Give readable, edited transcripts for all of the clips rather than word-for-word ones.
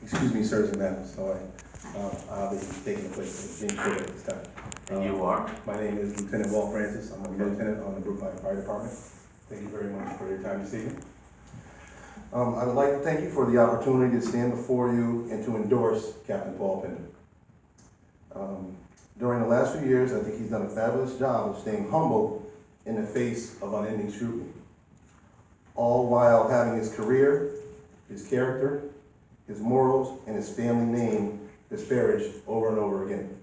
excuse me, sirs and madams, so I'll be taking the place of being chair at this time. And you are? My name is Lieutenant Walt Francis. I'm a lieutenant on the Brookline Fire Department. Thank you very much for your time this evening. I would like to thank you for the opportunity to stand before you and to endorse Captain Paul Pender. During the last few years, I think he's done a fabulous job of staying humble in the face of unending scrutiny, all while having his career, his character, his morals, and his family name disparaged over and over again.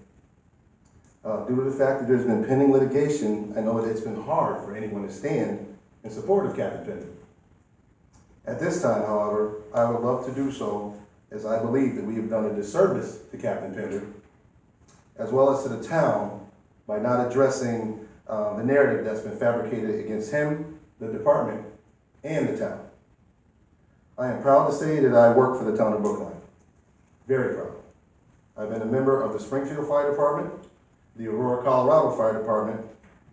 Due to the fact that there's been pending litigation, I know that it's been hard for anyone to stand in support of Captain Pender. At this time, however, I would love to do so, as I believe that we have done a disservice to Captain Pender, as well as to the town, by not addressing the narrative that's been fabricated against him, the department, and the town. I am proud to say that I work for the town of Brookline. Very proud. I've been a member of the Springfield Fire Department, the Aurora, Colorado Fire Department,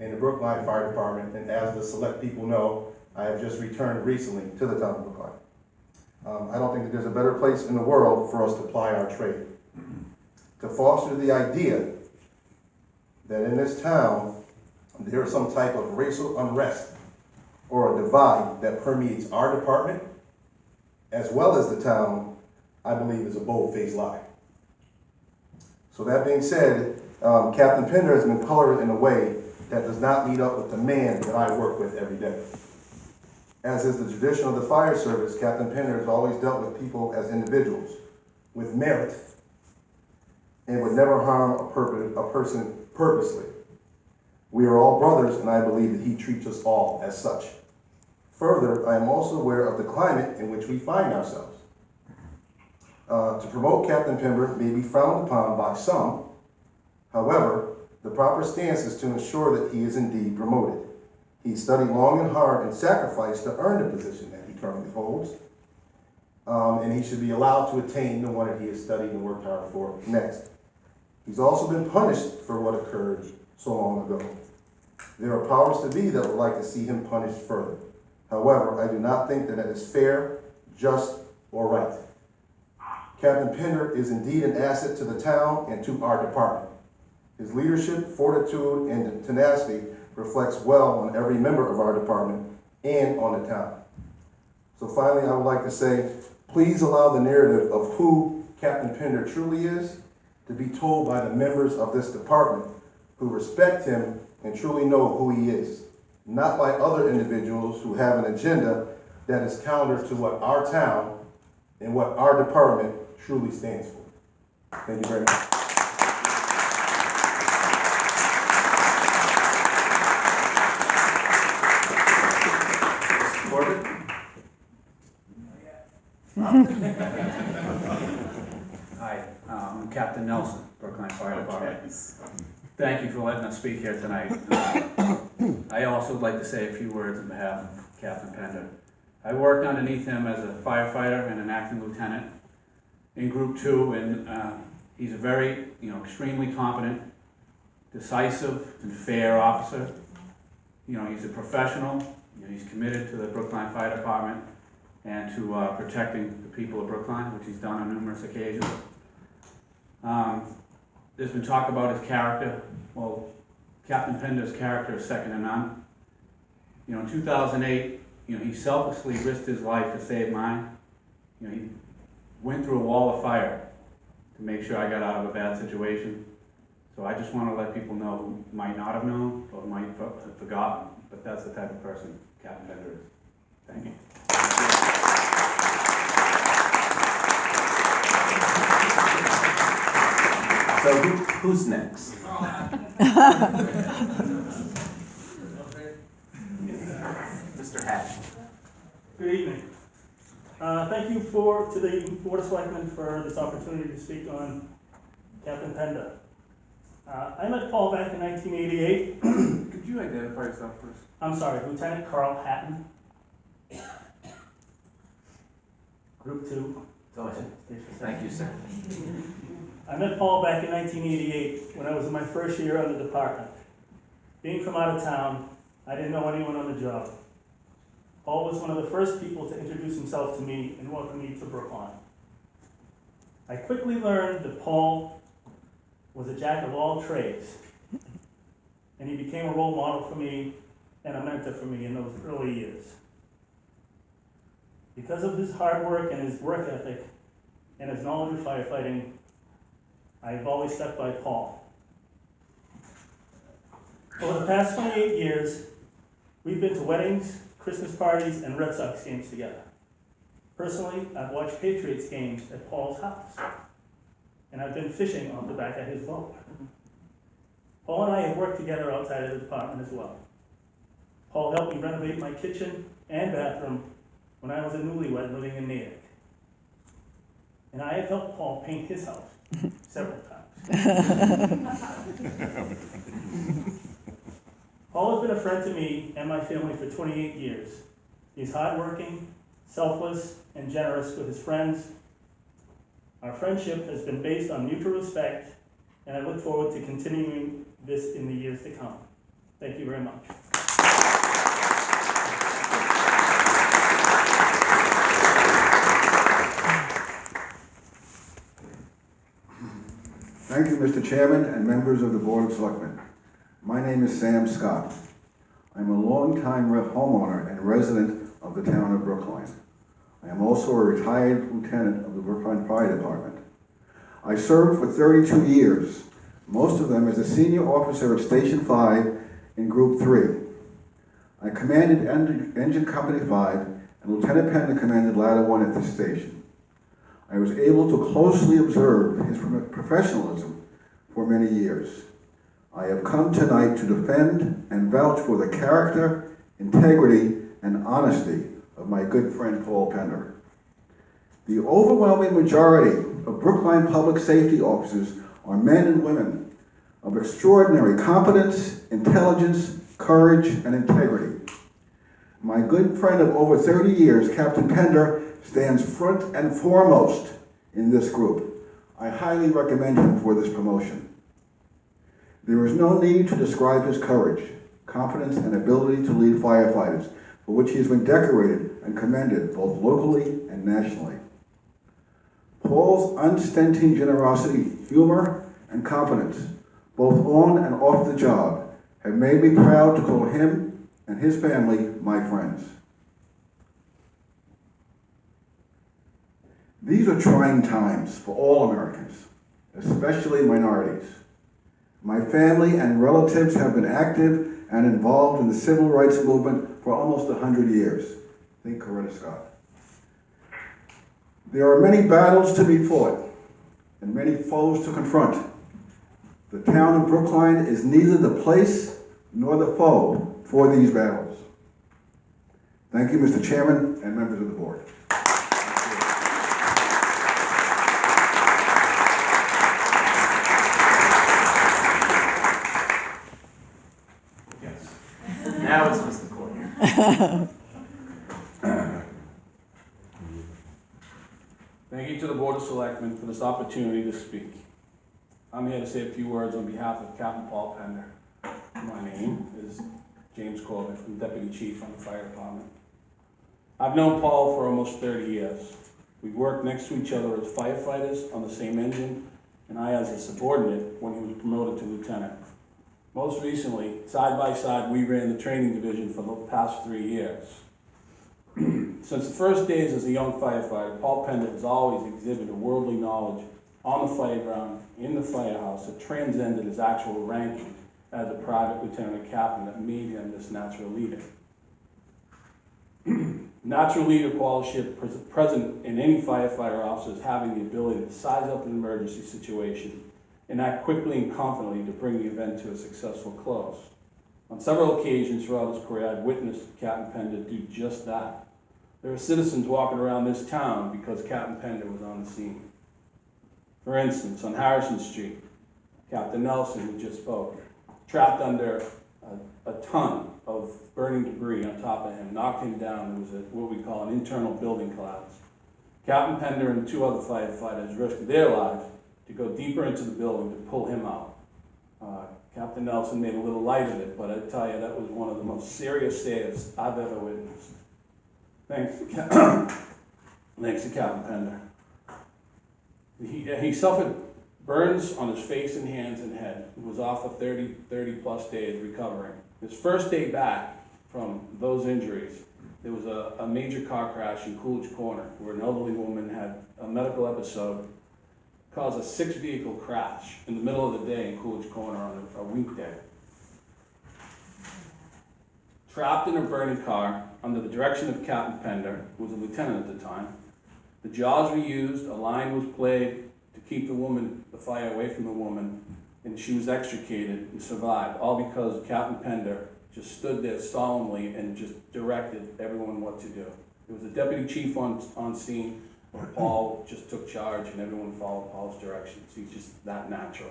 and the Brookline Fire Department, and as the select people know, I have just returned recently to the town of Brookline. I don't think that there's a better place in the world for us to ply our trade. To foster the idea that in this town, there is some type of racial unrest or a divide that permeates our department, as well as the town, I believe is a bold-faced lie. So that being said, Captain Pender has been colored in a way that does not meet up with the man that I work with every day. As is the tradition of the fire service, Captain Pender has always dealt with people as individuals, with merit, and would never harm a person purposely. We are all brothers, and I believe that he treats us all as such. Further, I am also aware of the climate in which we find ourselves. To promote Captain Pender may be frowned upon by some. However, the proper stance is to ensure that he is indeed promoted. He studied long and hard and sacrificed to earn the position that he currently holds. And he should be allowed to attain the one that he has studied and worked hard for next. He's also been punished for what occurred so long ago. There are powers to be that would like to see him punished further. However, I do not think that it is fair, just, or right. Captain Pender is indeed an asset to the town and to our department. His leadership, fortitude, and tenacity reflects well on every member of our department and on the town. So finally, I would like to say, please allow the narrative of who Captain Pender truly is to be told by the members of this department who respect him and truly know who he is, not by other individuals who have an agenda that is counter to what our town and what our department truly stands for. Thank you very much. Hi, I'm Captain Nelson, Brookline Fire Department. Thank you for letting us speak here tonight. I also would like to say a few words on behalf of Captain Pender. I worked underneath him as a firefighter and an acting lieutenant in Group 2, and he's a very, extremely competent, decisive, and fair officer. He's a professional. He's committed to the Brookline Fire Department and to protecting the people of Brookline, which he's done on numerous occasions. There's been talk about his character. Well, Captain Pender's character is second to none. In 2008, he selflessly risked his life to save mine. He went through a wall of fire to make sure I got out of a bad situation. So I just want to let people know who might not have known or might have forgotten, but that's the type of person Captain Pender is. Thank you. So who's next? Mr. Hatch. Good evening. Thank you to the Board of Selectmen for this opportunity to speak on Captain Pender. I met Paul back in 1988. Could you identify yourself first? I'm sorry, Lieutenant Carl Hatton. Group 2. Go ahead. Thank you, sir. I met Paul back in 1988 when I was in my first year on the department. Being from out of town, I didn't know anyone on the job. Paul was one of the first people to introduce himself to me and welcome me to Brookline. I quickly learned that Paul was a jack of all trades, and he became a role model for me and a mentor for me in those early years. Because of his hard work and his work ethic and his knowledge of firefighting, I have always stuck by Paul. Over the past 28 years, we've been to weddings, Christmas parties, and Red Sox games together. Personally, I've watched Patriots games at Paul's house, and I've been fishing off the back of his boat. Paul and I have worked together outside of the department as well. Paul helped me renovate my kitchen and bathroom when I was a newlywed living in Natick. And I have helped Paul paint his house several times. Paul has been a friend to me and my family for 28 years. He's hardworking, selfless, and generous with his friends. Our friendship has been based on mutual respect, and I look forward to continuing this in the years to come. Thank you very much. Thank you, Mr. Chairman and members of the Board of Selectmen. My name is Sam Scott. I'm a longtime homeowner and resident of the town of Brookline. I am also a retired lieutenant of the Brookline Fire Department. I served for 32 years, most of them as a senior officer at Station 5 in Group 3. I commanded Engine Company 5, and Lieutenant Pender commanded Ladder 1 at this station. I was able to closely observe his professionalism for many years. I have come tonight to defend and vouch for the character, integrity, and honesty of my good friend Paul Pender. The overwhelming majority of Brookline public safety officers are men and women of extraordinary competence, intelligence, courage, and integrity. My good friend of over 30 years, Captain Pender, stands front and foremost in this group. I highly recommend him for this promotion. There is no need to describe his courage, competence, and ability to lead firefighters, for which he has been decorated and commended both locally and nationally. Paul's unstinting generosity, humor, and competence, both on and off the job, have made me proud to call him and his family my friends. These are trying times for all Americans, especially minorities. My family and relatives have been active and involved in the civil rights movement for almost 100 years. Think Coretta Scott. There are many battles to be fought and many foes to confront. The town of Brookline is neither the place nor the foe for these battles. Thank you, Mr. Chairman and members of the board. Now it's Mr. Courtney. Thank you to the Board of Selectmen for this opportunity to speak. I'm here to say a few words on behalf of Captain Paul Pender. My name is James Corbett, I'm Deputy Chief on the Fire Department. I've known Paul for almost 30 years. We've worked next to each other as firefighters on the same engine, and I as a subordinate when he was promoted to lieutenant. Most recently, side by side, we ran the training division for the past 3 years. Since the first days as a young firefighter, Paul Pender has always exhibited worldly knowledge on the fire ground, in the firehouse, that transcended his actual ranking as a private lieutenant or captain that made him this natural leader. Natural leader quality present in any firefighter officer is having the ability to size up an emergency situation and act quickly and confidently to bring the event to a successful close. On several occasions throughout his career, I've witnessed Captain Pender do just that. There are citizens walking around this town because Captain Pender was on the scene. For instance, on Harrison Street, Captain Nelson, who just spoke, trapped under a ton of burning debris on top of him, knocked him down. There was what we call an internal building collapse. Captain Pender and 2 other firefighters risked their lives to go deeper into the building to pull him out. Captain Nelson made a little light of it, but I tell you, that was one of the most serious saves I've ever witnessed. Thanks to Captain Pender. He suffered burns on his face and hands and head. He was off for 30 plus days recovering. His first day back from those injuries, there was a major car crash in Coolidge Corner where an elderly woman had a medical episode, caused a 6-vehicle crash in the middle of the day in Coolidge Corner on a weekday. Trapped in a burning car under the direction of Captain Pender, who was a lieutenant at the time. The jaws were used, a line was played to keep the fire away from the woman, and she was extricated and survived, all because Captain Pender just stood there solemnly and just directed everyone what to do. There was a deputy chief on scene, but Paul just took charge and everyone followed Paul's directions. He's just that natural.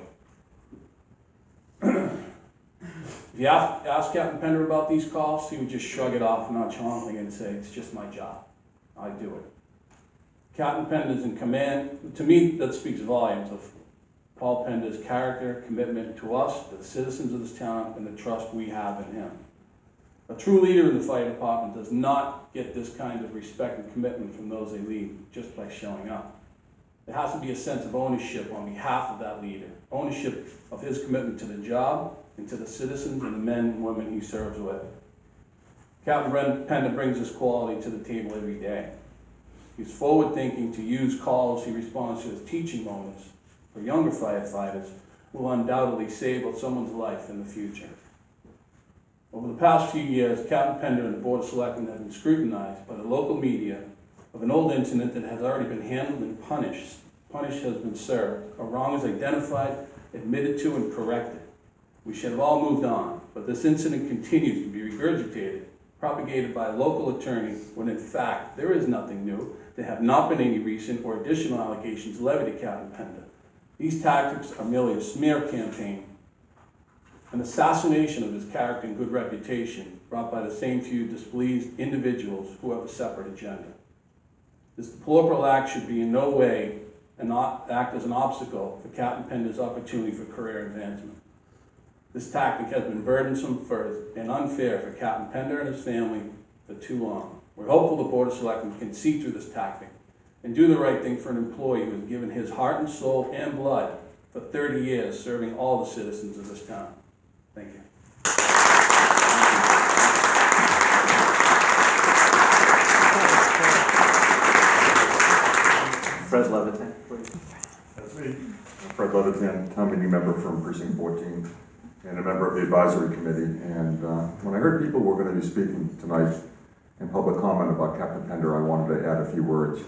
If you ask Captain Pender about these calls, he would just shrug it off nonchalantly and say, "It's just my job. I do it." Captain Pender's in command. To me, that speaks volumes of Paul Pender's character, commitment to us, to the citizens of this town, and the trust we have in him. A true leader in the fire department does not get this kind of respect and commitment from those they lead just by showing up. There has to be a sense of ownership on behalf of that leader, ownership of his commitment to the job and to the citizens and the men and women he serves with. Captain Pender brings this quality to the table every day. He's forward-thinking to use calls he responds to as teaching moments for younger firefighters will undoubtedly save someone's life in the future. Over the past few years, Captain Pender and the Board of Selectmen have been scrutinized by the local media of an old incident that has already been handled and punished. Punish has been served. A wrong is identified, admitted to, and corrected. We should have all moved on, but this incident continues to be regurgitated, propagated by a local attorney, when in fact there is nothing new. There have not been any recent or additional allegations levied at Captain Pender. These tactics are merely a smear campaign, an assassination of his character and good reputation brought by the same few displeased individuals who have a separate agenda. This deplorable act should be in no way act as an obstacle for Captain Pender's opportunity for career advancement. This tactic has been burdensome and unfair for Captain Pender and his family for too long. We're hopeful the Board of Selectmen can see through this tactic and do the right thing for an employee who has given his heart and soul and blood for 30 years serving all the citizens of this town. Thank you. Fred Levitan, please. That's me. I'm Fred Levitan, town meeting member from Precinct 14 and a member of the advisory committee. And when I heard people were going to be speaking tonight in public comment about Captain Pender, I wanted to add a few words.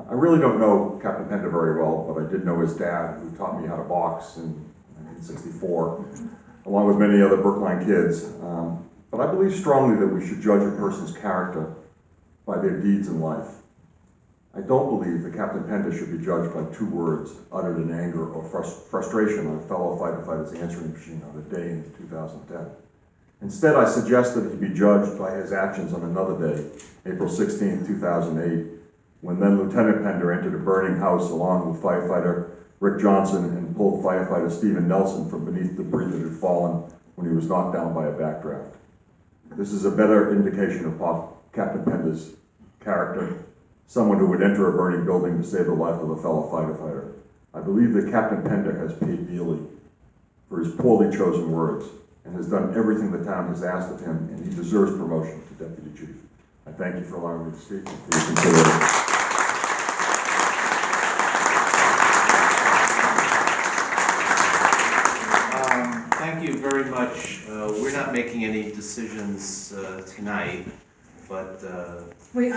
I really don't know Captain Pender very well, but I did know his dad, who taught me how to box in 1964, along with many other Brookline kids. But I believe strongly that we should judge a person's character by their deeds in life. I don't believe that Captain Pender should be judged by 2 words uttered in anger or frustration on a fellow firefighter's answering machine on a day in 2010. Instead, I suggest that he be judged by his actions on another day, April 16, 2008, when then Lieutenant Pender entered a burning house along with firefighter Rick Johnson and pulled firefighter Stephen Nelson from beneath debris that had fallen when he was knocked down by a backdraft. This is a better indication of Captain Pender's character, someone who would enter a burning building to save the life of a fellow firefighter. I believe that Captain Pender has paid dearly for his poorly chosen words and has done everything the town has asked of him, and he deserves promotion to Deputy Chief. I thank you for allowing me to speak and for your consideration. Thank you very much. We're not making any decisions tonight, but Wait,